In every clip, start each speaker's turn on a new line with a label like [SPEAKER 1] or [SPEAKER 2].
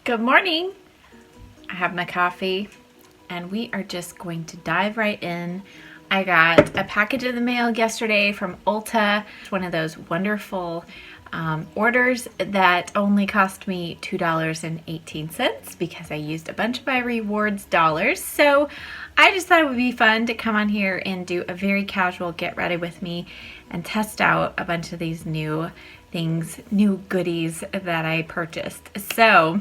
[SPEAKER 1] Good morning. I have my coffee and we are just going to dive right in. I got a package in the mail yesterday from Ulta. It's one of those wonderful orders that only cost me $2.18 because I used a bunch of my rewards dollars. So I just thought it would be fun to come on here and do a very casual get ready with me and test out a bunch of these new things, new goodies that I purchased. So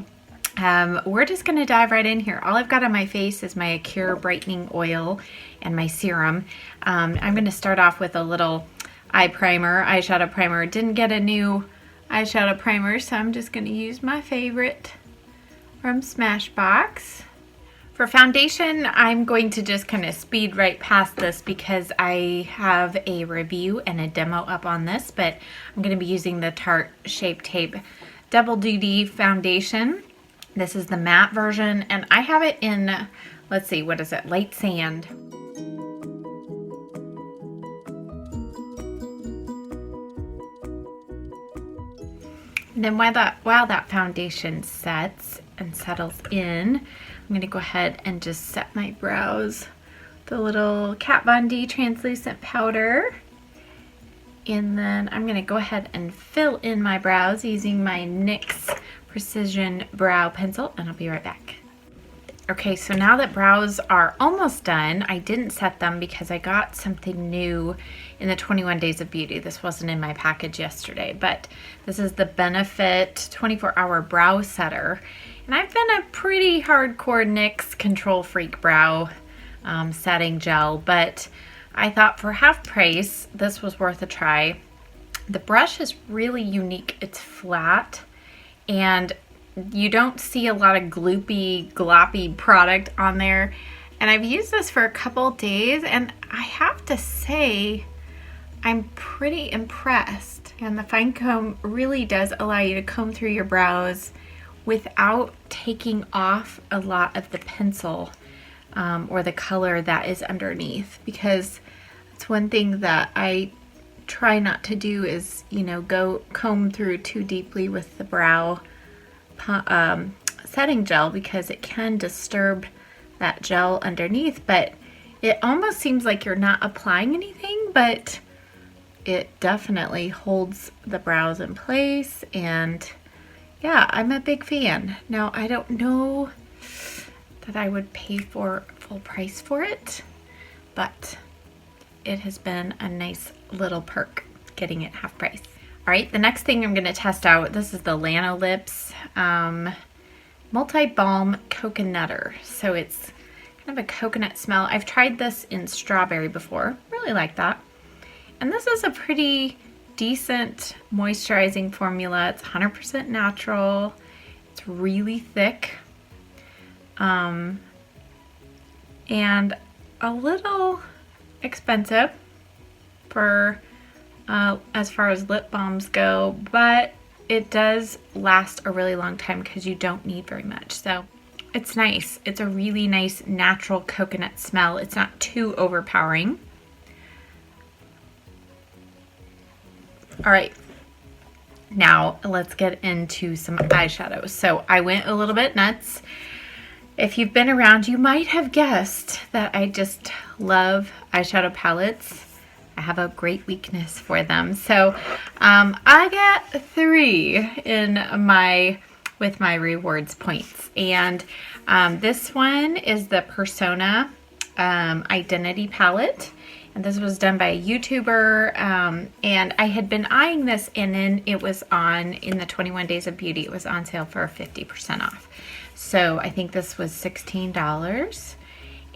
[SPEAKER 1] we're just going to dive right in here. All I've got on my face is my Acure brightening oil and my serum. I'm going to start off with a little eyeshadow primer. Didn't get a new eyeshadow primer, so I'm just going to use my favorite from Smashbox. For foundation, I'm going to just kind of speed right past this because I have a review and a demo up on this, but I'm going to be using the Tarte Shape Tape Double Duty Foundation. This is the matte version, and I have it in, let's see, what is it? Light sand. And then while that foundation sets and settles in, I'm going to go ahead and just set my brows with a little Kat Von D translucent powder. And then I'm going to go ahead and fill in my brows using my NYX Precision Brow Pencil, and I'll be right back. Okay, so now that brows are almost done, I didn't set them because I got something new in the 21 Days of Beauty. This wasn't in my package yesterday, but this is the Benefit 24-Hour Brow Setter. And I've been a pretty hardcore NYX control freak brow setting gel, but I thought for half price, this was worth a try. The brush is really unique. It's flat, and you don't see a lot of gloppy product on there. And I've used this for a couple days, and I have to say, I'm pretty impressed. And the fine comb really does allow you to comb through your brows without taking off a lot of the pencil or the color that is underneath, because it's one thing that I try not to do is, go comb through too deeply with the brow setting gel, because it can disturb that gel underneath. But it almost seems like you're not applying anything, but it definitely holds the brows in place. And yeah, I'm a big fan. Now, I don't know that I would pay for full price for it, but it has been a nice little perk getting it half price. All right, the next thing I'm going to test out, this is the Lanolips Multi-Balm Coconutter. So it's kind of a coconut smell. I've tried this in strawberry before. Really like that. And this is a pretty decent moisturizing formula. It's 100% natural. It's really thick. And a little expensive for as far as lip balms go, but it does last a really long time because you don't need very much. So it's nice. It's a really nice natural coconut smell. It's not too overpowering. All right, now let's get into some eyeshadows. So I went a little bit nuts. If you've been around, you might have guessed that I just love eyeshadow palettes. I have a great weakness for them. So I got 3 with my rewards points. And this one is the Persona Identity Palette. And this was done by a YouTuber. And I had been eyeing this, and then it was in the 21 Days of Beauty, it was on sale for 50% off. So I think this was $16.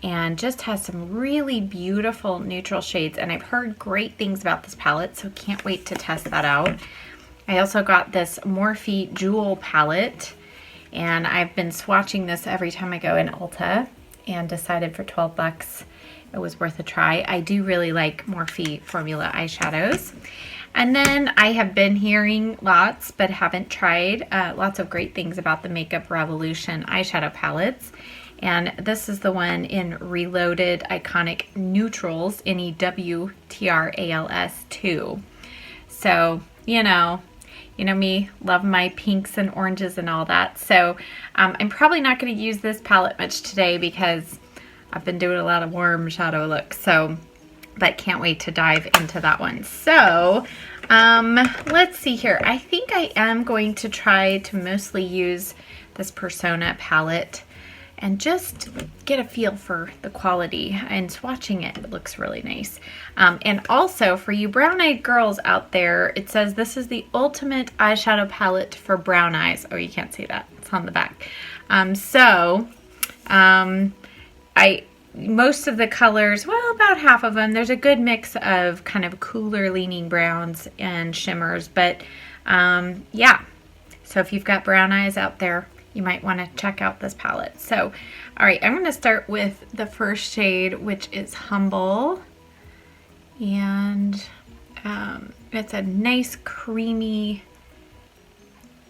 [SPEAKER 1] And just has some really beautiful neutral shades, and I've heard great things about this palette, so can't wait to test that out. I also got this Morphe Jewel palette, and I've been swatching this every time I go in Ulta, and decided for 12 bucks it was worth a try. I do really like Morphe formula eyeshadows. And then I have been hearing lots, but haven't tried, lots of great things about the Makeup Revolution eyeshadow palettes. And this is the one in Reloaded Iconic Neutrals, NEWTRALS 2. So, You know me, love my pinks and oranges and all that. So I'm probably not going to use this palette much today because I've been doing a lot of warm shadow looks. So, but can't wait to dive into that one. So let's see here. I think I am going to try to mostly use this Persona palette and just get a feel for the quality. And swatching it, it looks really nice. And also for you brown-eyed girls out there, it says this is the ultimate eyeshadow palette for brown eyes. Oh, you can't see that. It's on the back. Most of the colors, well, about half of them, there's a good mix of kind of cooler leaning browns and shimmers. But yeah, so if you've got brown eyes out there, you might want to check out this palette. So, all right, I'm going to start with the first shade, which is Humble. And it's a nice creamy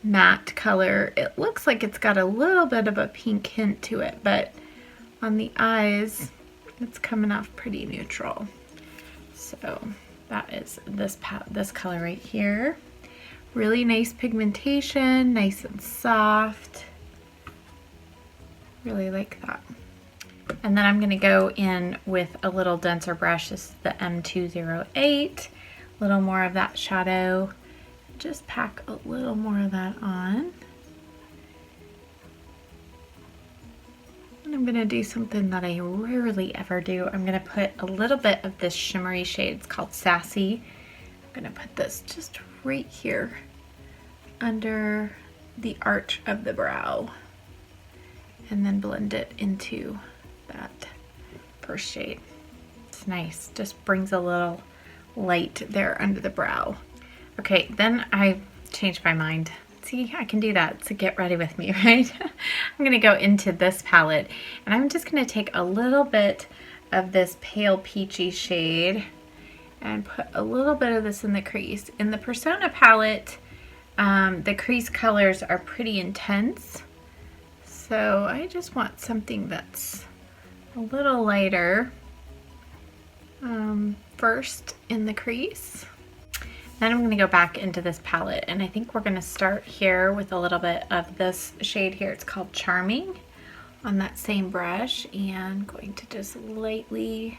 [SPEAKER 1] matte color. It looks like it's got a little bit of a pink hint to it, but on the eyes, it's coming off pretty neutral. So that is this color right here. Really nice pigmentation, nice and soft. Really like that. And then I'm going to go in with a little denser brush. This is the M208. A little more of that shadow. Just pack a little more of that on. And I'm going to do something that I rarely ever do. I'm going to put a little bit of this shimmery shade. It's called Sassy. I'm going to put this just right here under the arch of the brow. And then blend it into that first shade. It's nice, just brings a little light there under the brow. Okay, then I changed my mind. See, I can do that, so get ready with me, right? I'm gonna go into this palette and I'm just gonna take a little bit of this pale peachy shade and put a little bit of this in the crease. In the Persona palette, the crease colors are pretty intense. So I just want something that's a little lighter first in the crease. Then I'm going to go back into this palette and I think we're going to start here with a little bit of this shade here. It's called Charming on that same brush, and going to just lightly,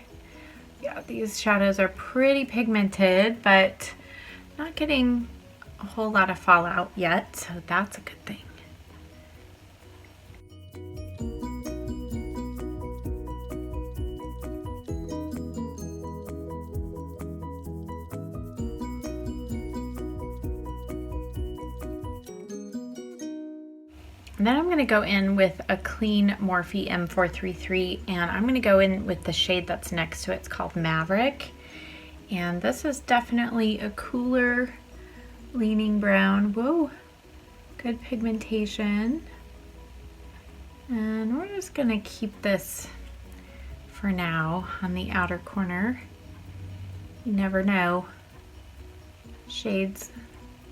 [SPEAKER 1] yeah, these shadows are pretty pigmented but not getting a whole lot of fallout yet, so that's a good thing. And then I'm going to go in with a clean Morphe M433, and I'm going to go in with the shade that's next to it. It's called Maverick. And this is definitely a cooler leaning brown. Whoa, good pigmentation. And we're just going to keep this for now on the outer corner. You never know. Shades,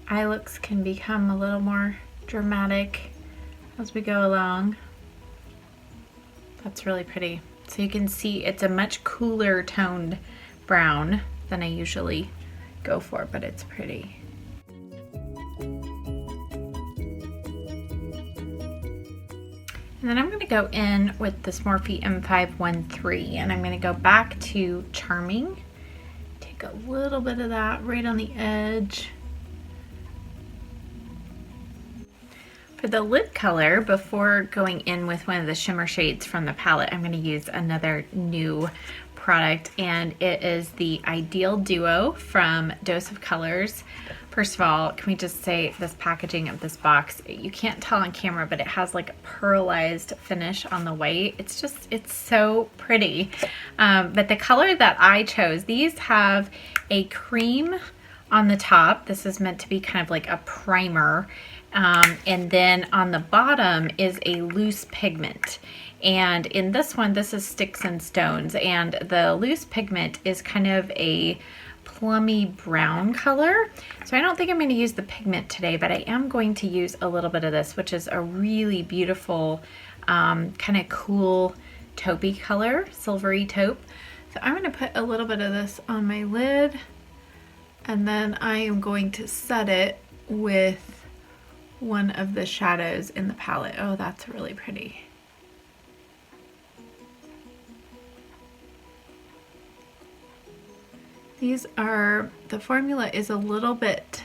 [SPEAKER 1] eye looks can become a little more dramatic as we go along. That's really pretty. So you can see it's a much cooler toned brown than I usually go for, but it's pretty. And then I'm going to go in with this Morphe M513, and I'm going to go back to Charming. Take a little bit of that right on the edge. For the lid color, before going in with one of the shimmer shades from the palette, I'm going to use another new product, and it is the Ideal Duo from Dose of Colors. First of all, can we just say this packaging of this box, you can't tell on camera, but it has like a pearlized finish on the white. It's so pretty. But the color that I chose, these have a cream on the top. This is meant to be kind of like a primer. And then on the bottom is a loose pigment. And in this one, this is Sticks and Stones. And the loose pigment is kind of a plummy brown color. So I don't think I'm going to use the pigment today, but I am going to use a little bit of this, which is a really beautiful, kind of cool taupey color, silvery taupe. So I'm going to put a little bit of this on my lid, and then I am going to set it with one of the shadows in the palette. Oh, that's really pretty. The formula is a little bit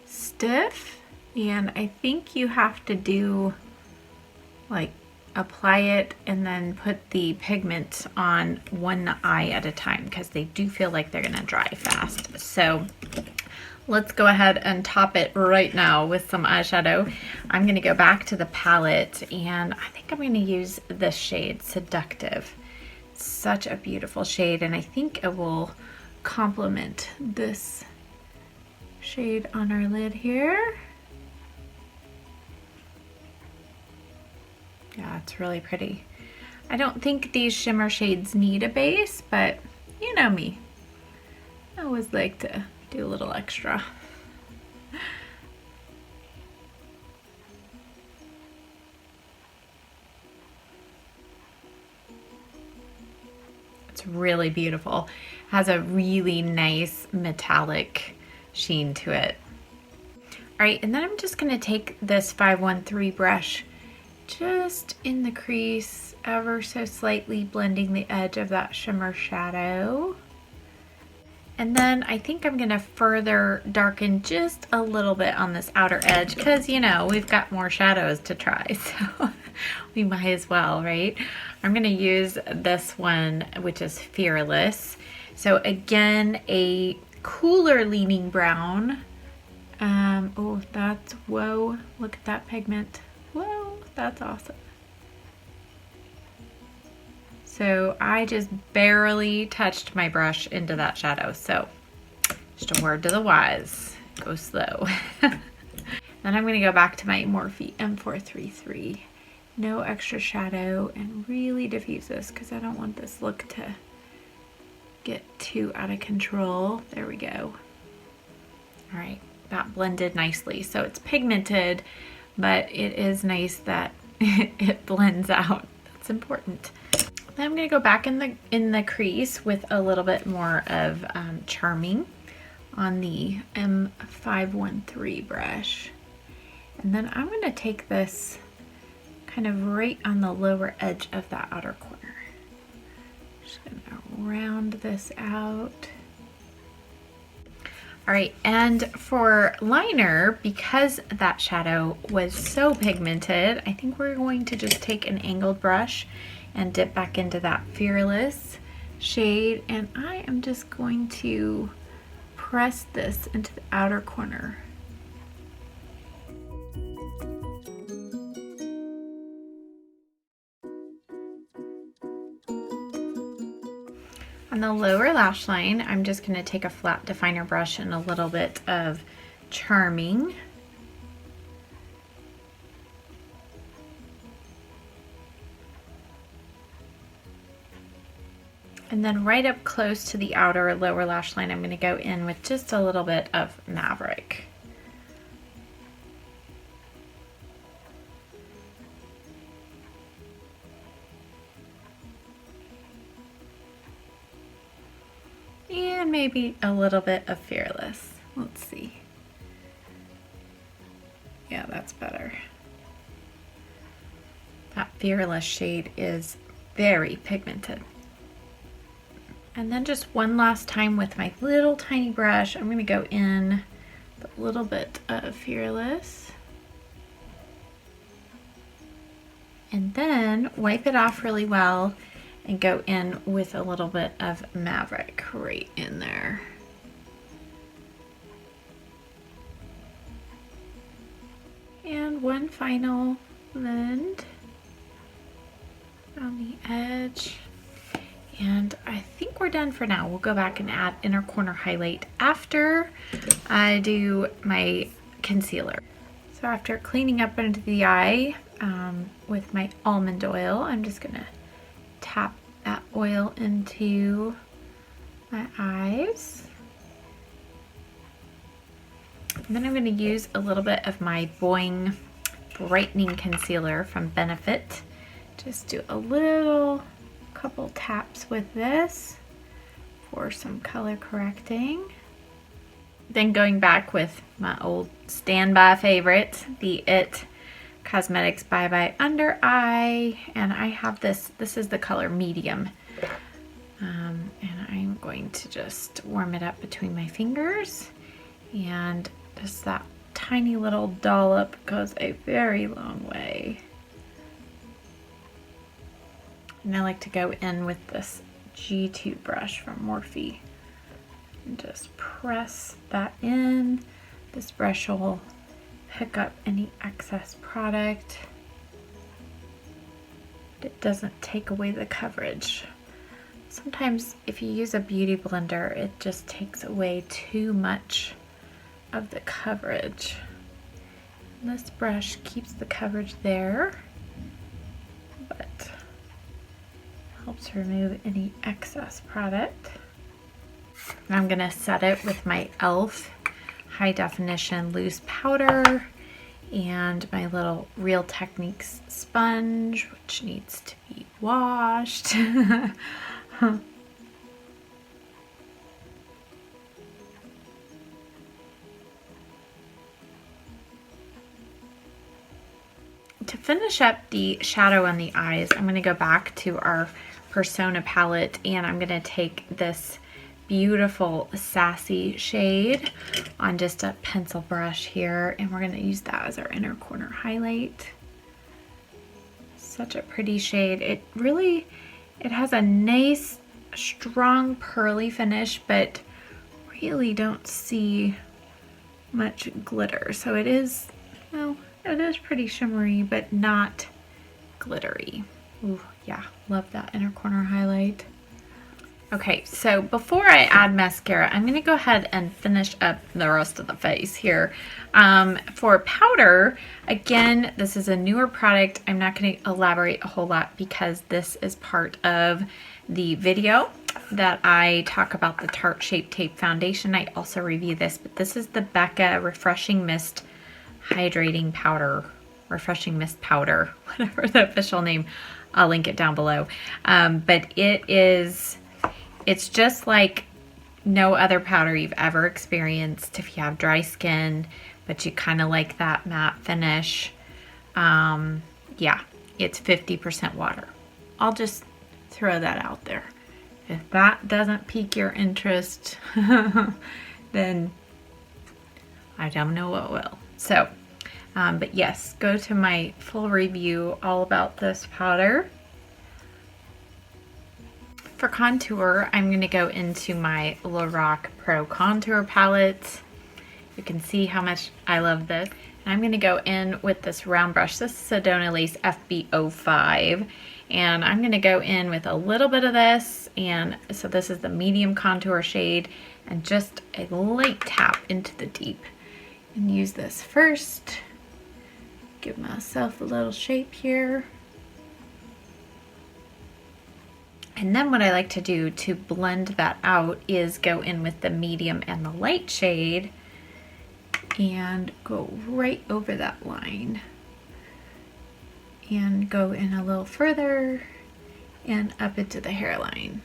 [SPEAKER 1] stiff, and I think you have to do like apply it and then put the pigment on one eye at a time because they do feel like they're gonna dry fast. So let's go ahead and top it right now with some eyeshadow. I'm gonna go back to the palette, and I think I'm gonna use this shade, Seductive. It's such a beautiful shade, and I think it will complement this shade on our lid here. Yeah, it's really pretty. I don't think these shimmer shades need a base, but you know me. I always like to do a little extra. It's really beautiful. Has a really nice metallic sheen to it. All right, and then I'm just gonna take this 513 brush just in the crease, ever so slightly blending the edge of that shimmer shadow. And then I think I'm gonna further darken just a little bit on this outer edge because, you know, we've got more shadows to try, so we might as well, right? I'm gonna use this one, which is Fearless. So again, a cooler leaning brown. Oh, that's, whoa, look at that pigment. Whoa, that's awesome. So I just barely touched my brush into that shadow. So just a word to the wise, go slow. Then I'm gonna go back to my Morphe M433. No extra shadow, and really diffuse this because I don't want this look to get too out of control. There we go. All right, that blended nicely. So it's pigmented, but it is nice that it blends out. That's important. Then I'm gonna go back in the crease with a little bit more of Charming on the M513 brush. And then I'm gonna take this kind of right on the lower edge of that outer corner. Just gonna round this out. All right, and for liner, because that shadow was so pigmented, I think we're going to just take an angled brush and dip back into that Fearless shade, and I am just going to press this into the outer corner. On the lower lash line, I'm just going to take a flat definer brush and a little bit of Charming. And then right up close to the outer lower lash line, I'm going to go in with just a little bit of Maverick. And maybe a little bit of Fearless. Let's see. Yeah, that's better. That Fearless shade is very pigmented. And then just one last time with my little tiny brush, I'm going to go in with a little bit of Fearless. And then wipe it off really well and go in with a little bit of Maverick right in there. And one final blend on the edge. And I think we're done for now. We'll go back and add inner corner highlight after I do my concealer. So after cleaning up under the eye with my almond oil, I'm just gonna tap that oil into my eyes. And then I'm gonna use a little bit of my Boing Brightening Concealer from Benefit. Just do a little couple taps with this for some color correcting. Then going back with my old standby favorite, the IT Cosmetics Bye Bye Under Eye, and I have this is the color medium, and I'm going to just warm it up between my fingers, and just that tiny little dollop goes a very long way. And I like to go in with this G2 brush from Morphe and just press that in. This brush will pick up any excess product. It doesn't take away the coverage. Sometimes if you use a beauty blender, it just takes away too much of the coverage. And this brush keeps the coverage there, but helps remove any excess product. And I'm gonna set it with my e.l.f. high definition loose powder and my little Real Techniques sponge, which needs to be washed. To finish up the shadow on the eyes, I'm going to go back to our Persona palette, and I'm going to take this beautiful Sassy shade on just a pencil brush here, and we're going to use that as our inner corner highlight. Such a pretty shade. It has a nice strong pearly finish, but really don't see much glitter. So it is, well, it is pretty shimmery, but not glittery. Ooh, yeah, love that inner corner highlight. Okay, so before I add mascara, I'm gonna go ahead and finish up the rest of the face here. For powder, again, this is a newer product. I'm not gonna elaborate a whole lot because this is part of the video that I talk about the Tarte Shape Tape Foundation. I also review this, but this is the Becca Refreshing Mist Hydrating Powder, Refreshing Mist Powder, whatever the official name. I'll link it down below. But it's just like no other powder you've ever experienced if you have dry skin, but you kind of like that matte finish. Yeah, it's 50% water. I'll just throw that out there. If that doesn't pique your interest, then I don't know what will. So, but yes, go to my full review all about this powder. For contour, I'm going to go into my Lorac Pro Contour palette. You can see how much I love this. And I'm going to go in with this round brush. This is Sedona Lace FB05. And I'm going to go in with a little bit of this. And so this is the medium contour shade. And just a light tap into the deep. And use this first. Give myself a little shape here. And then what I like to do to blend that out is go in with the medium and the light shade and go right over that line. And go in a little further and up into the hairline.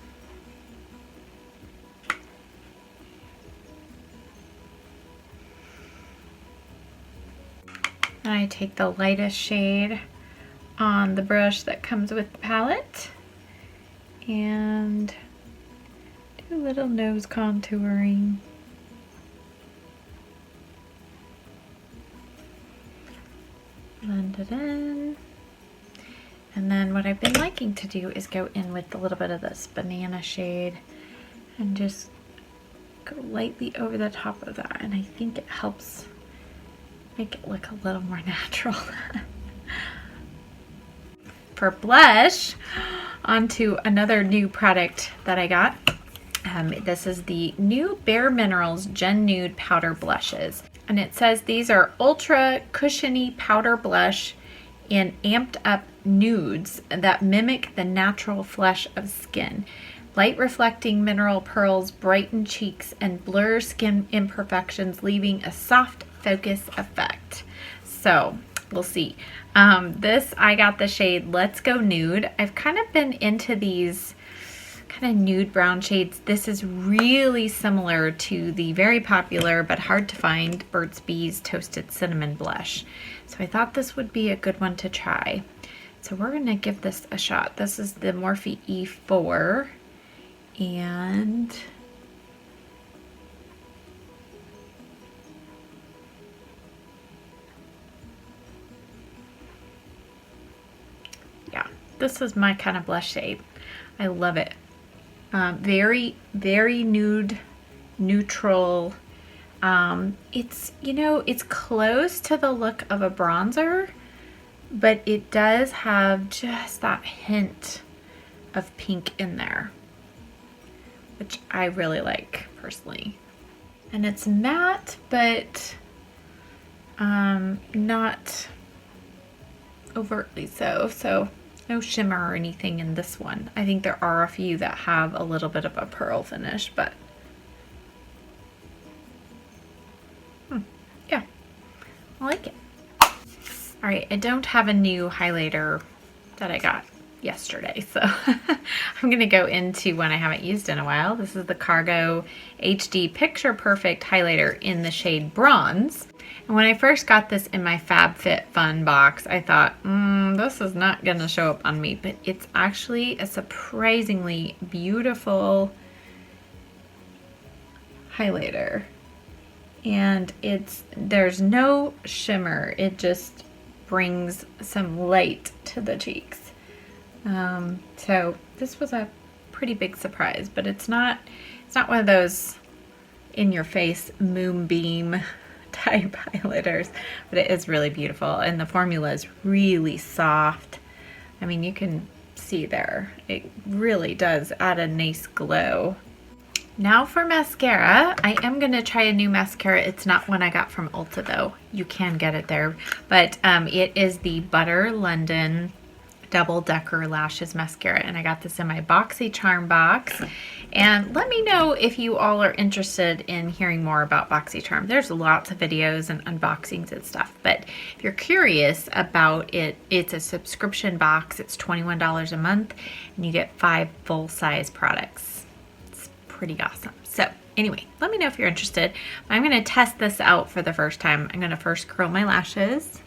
[SPEAKER 1] And I take the lightest shade on the brush that comes with the palette and do a little nose contouring. Blend it in. And then what I've been liking to do is go in with a little bit of this banana shade and just go lightly over the top of that. And I think it helps make it look a little more natural. For blush, onto another new product that I got. This is the new Bare Minerals Gen Nude Powder Blushes. And it says these are ultra cushiony powder blush in amped up nudes that mimic the natural flush of skin. Light reflecting mineral pearls brighten cheeks and blur skin imperfections, leaving a soft focus effect. So we'll see. I got the shade Let's Go Nude. I've kind of been into these kind of nude brown shades. This is really similar to the very popular but hard to find Burt's Bees Toasted Cinnamon Blush. So I thought this would be a good one to try. So we're gonna give this a shot. This is the Morphe E4, and yeah, this is my kind of blush shade. I love it. Very, very nude, neutral. It's, you know, it's close to the look of a bronzer, but it does have just that hint of pink in there, which I really like personally. And it's matte, but not overtly so. So no shimmer or anything in this one. I think there are a few that have a little bit of a pearl finish, but yeah, I like it. All right, I don't have a new highlighter that I got yesterday, so I'm gonna go into one I haven't used in a while. This is the Cargo HD Picture Perfect highlighter in the shade Bronze. And when I first got this in my FabFitFun box, I thought, this is not gonna show up on me, but it's actually a surprisingly beautiful highlighter. And there's no shimmer, it just brings some light to the cheeks. So this was a pretty big surprise, but it's not one of those in your face moonbeam type highlighters, but it is really beautiful, and the formula is really soft. I mean, you can see there, it really does add a nice glow. Now for mascara, I am going to try a new mascara. It's not one I got from Ulta though. You can get it there, but it is the Butter London Double Decker Lashes Mascara, and I got this in my BoxyCharm box. And let me know if you all are interested in hearing more about BoxyCharm. There's lots of videos and unboxings and stuff, but if you're curious about it, it's a subscription box. It's $21 a month, and you get 5 full-size products. It's pretty awesome. So anyway, let me know if you're interested. I'm going to test this out for the first time. I'm going to first curl my lashes.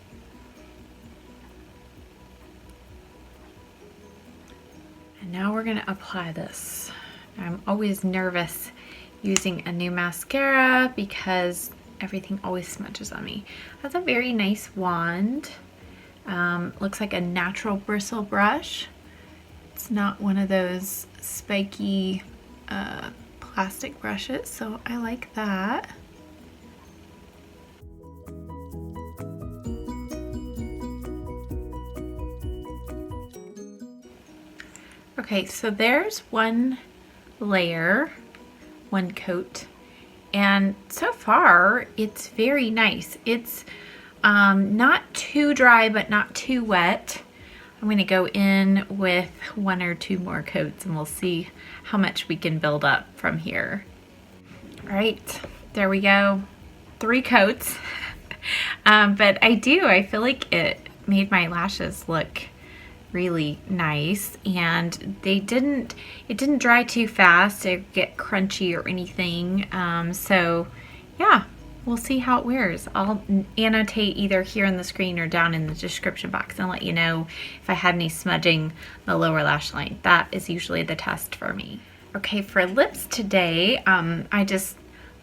[SPEAKER 1] And now we're going to apply this. I'm always nervous using a new mascara because everything always smudges on me. That's a very nice wand. Looks like a natural bristle brush. It's not one of those spiky plastic brushes, so I like that. Okay, so there's one layer, one coat, and so far it's very nice. It's not too dry but not too wet. I'm going to go in with 1 or 2 more coats and we'll see how much we can build up from here. All right, there we go, 3 coats. But I feel like it made my lashes look really nice, and it didn't dry too fast or get crunchy or anything. So yeah, we'll see how it wears. I'll annotate either here on the screen or down in the description box and let you know if I had any smudging the lower lash line. That is usually the test for me. Okay, for lips today, I just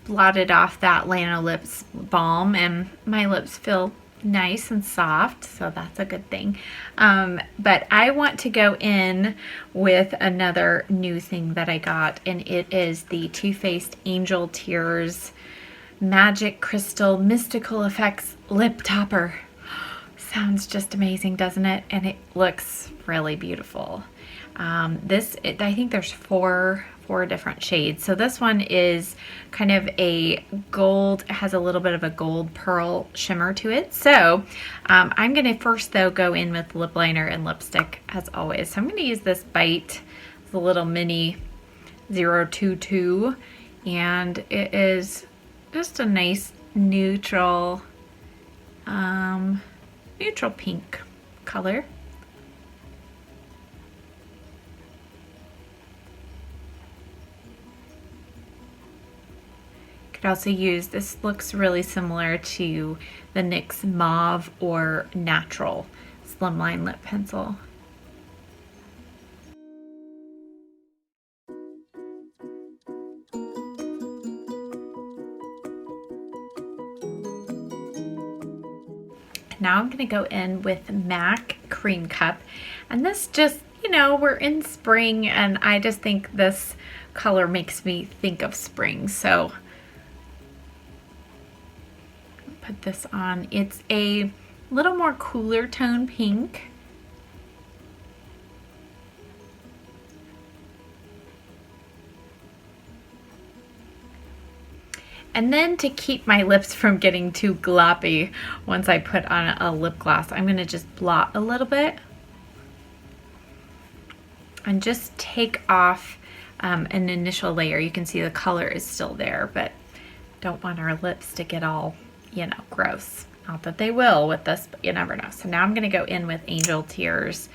[SPEAKER 1] blotted off that Lano Lips balm, and my lips feel nice and soft, so that's a good thing. But I want to go in with another new thing that I got, and it is the Too Faced Angel Tears Magic Crystal Mystical Effects Lip Topper. Sounds just amazing, doesn't it? And it looks really beautiful. I think there's four different shades. So this one is kind of a gold, it has a little bit of a gold pearl shimmer to it. So I'm going to first though go in with lip liner and lipstick as always. So I'm going to use this Bite, the little mini 022, and it is just a nice neutral pink color. could also use, this looks really similar to the NYX Mauve or Natural Slimline Lip Pencil. Now I'm going to go in with MAC Cream Cup, and this just, you know, we're in spring and I just think this color makes me think of spring, so put this on. It's a little more cooler tone pink. And then to keep my lips from getting too gloppy once I put on a lip gloss, I'm going to just blot a little bit and just take off an initial layer. You can see the color is still there, but don't want our lips to get all, you know, gross. Not that they will with this, but you never know. So now I'm going to go in with Angel Tears,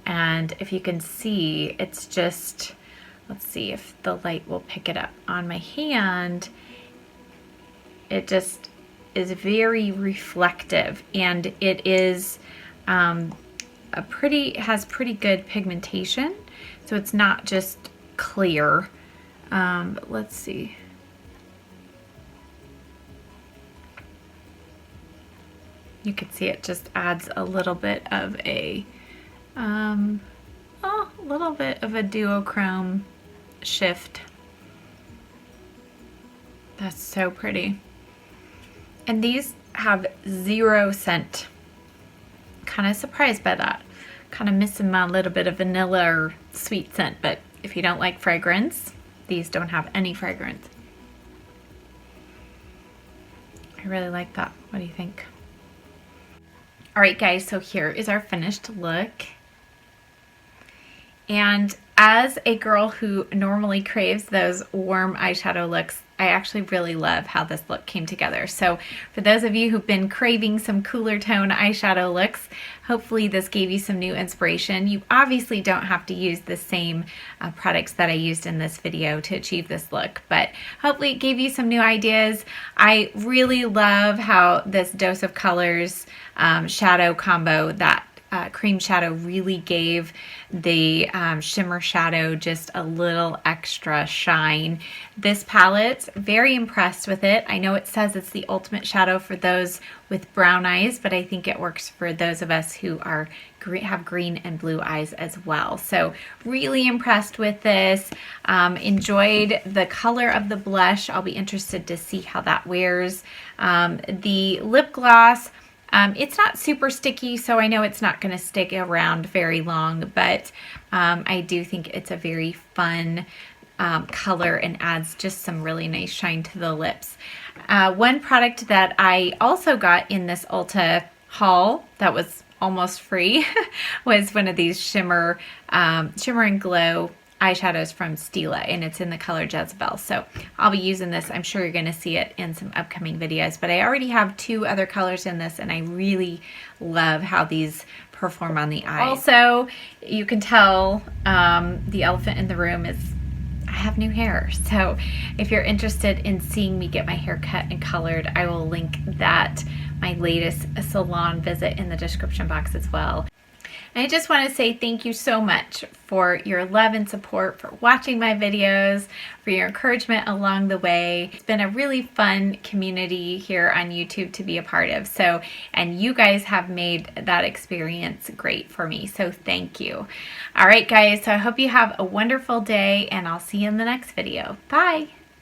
[SPEAKER 1] and if you can see, it's just, let's see if the light will pick it up on my hand. It just is very reflective, and it is has pretty good pigmentation, so it's not just clear. But let's see. You can see it just adds a little bit of a duochrome shift. That's so pretty. And these have 0 scent. Kind of surprised by that. Kind of missing my little bit of vanilla or sweet scent, but if you don't like fragrance, these don't have any fragrance. I really like that. What do you think? All right, guys, so here is our finished look. And as a girl who normally craves those warm eyeshadow looks, I actually really love how this look came together. So for those of you who've been craving some cooler tone eyeshadow looks, hopefully this gave you some new inspiration. You obviously don't have to use the same products that I used in this video to achieve this look, but hopefully it gave you some new ideas. I really love how this Dose of Colors shadow combo, that cream shadow, really gave the shimmer shadow just a little extra shine. This palette, very impressed with it. I know it says it's the ultimate shadow for those with brown eyes, but I think it works for those of us who are have green and blue eyes as well. So really impressed with this. Enjoyed the color of the blush. I'll be interested to see how that wears. The lip gloss, it's not super sticky, so I know it's not going to stick around very long, but I do think it's a very fun color and adds just some really nice shine to the lips. One product that I also got in this Ulta haul that was almost free was one of these shimmer and glow eyeshadows from Stila, and it's in the color Jezebel. So I'll be using this. I'm sure you're going to see it in some upcoming videos, but I already have 2 other colors in this, and I really love how these perform on the eyes. Also, you can tell the elephant in the room is I have new hair. So if you're interested in seeing me get my hair cut and colored, I will link that, my latest salon visit, in the description box as well. And I just want to say thank you so much for your love and support, for watching my videos, for your encouragement along the way. It's been a really fun community here on YouTube to be a part of. So, and you guys have made that experience great for me. So thank you. All right, guys. So I hope you have a wonderful day, and I'll see you in the next video. Bye.